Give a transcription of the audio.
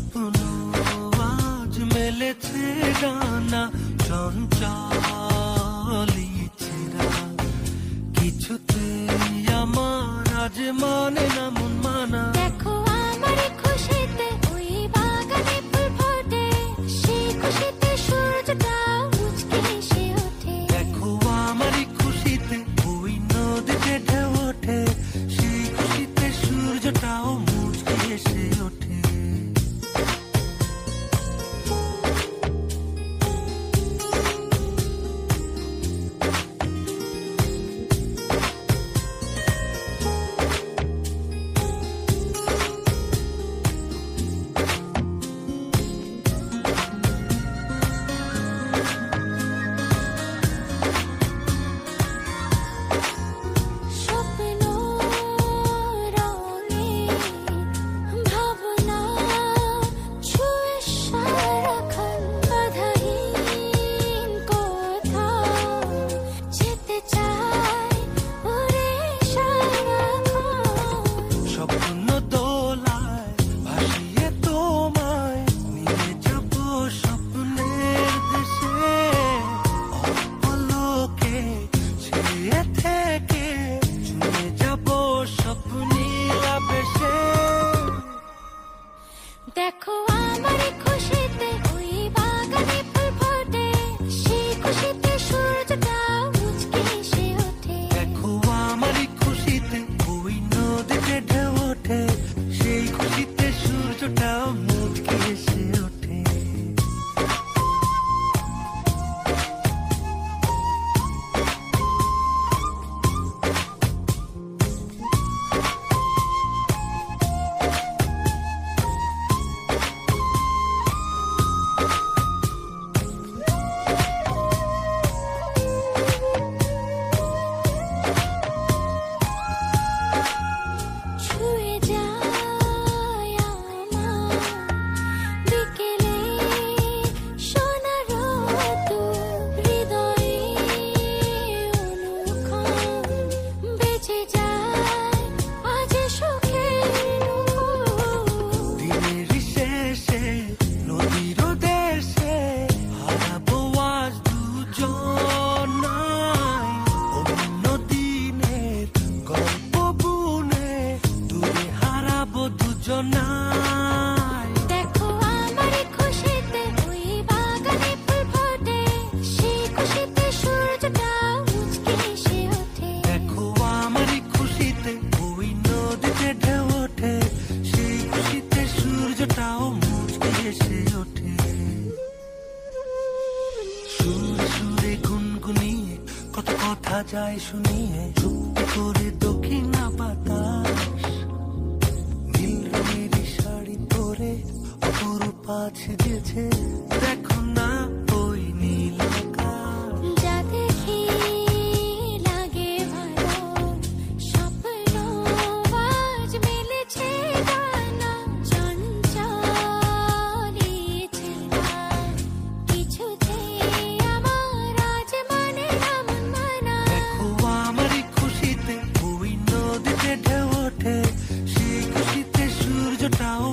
স্বপ্ন আজ মেলেছে ডানা, চঞ্চল ইচ্ছেরা কিছুতেই আমার আজ মানে না মন মানা। দেখো আমার খুশিতে ওই বাগানে ফুল ফোটে, সেই খুশিতে সূর্যটা মুচকে এসে ওঠে। দেখো আমার খুশিতে ওই নদীতে ঢেউ ওঠে, সেই খুশিতে সূর্যটাও মুচকে এসে ওঠে। দেখো আমার খুশিতে ওই বাগানে ফুল ফোটে, সেই খুশিতে সূর্যটা মুচকে এসে ওঠে। দেখো আমার খুশিতে ওই নদীতে ঢেউ ওঠে, সেই খুশিতে সূর্যটাও মুচকে এসে ওঠে। দেখো আমার খুশিতে ওই বাগানে ফুল ফোটে, সেই খুশিতে সূর্যটা মুচকে এসে ওঠে। দেখো আমার খুশিতে ওই নদীতে ঢেউ ওঠে, সেই খুশিতে সূর্যটাও মুচকে এসে ওঠে। সুরে সুরে গুনগুনিয়ে কত কথা যায় শুনিয়ে, চুপ করে দক্ষিণা বাতাস নীল রঙের শাড়ি পরে অপরূপা সেজেছে। দেখো না ওই নীল আকাশ, যা দেখি লাগে ভালো, স্বপ্ন আজ মেলেছে ডানা, চঞ্চল ইচ্ছেরা কিছুতেই আমার আজ মানে না মন মানা। দেখো আমার খুশিতে ওই নদীতে ঢেউ ওঠে, সেই খুশিতে সূর্যটাও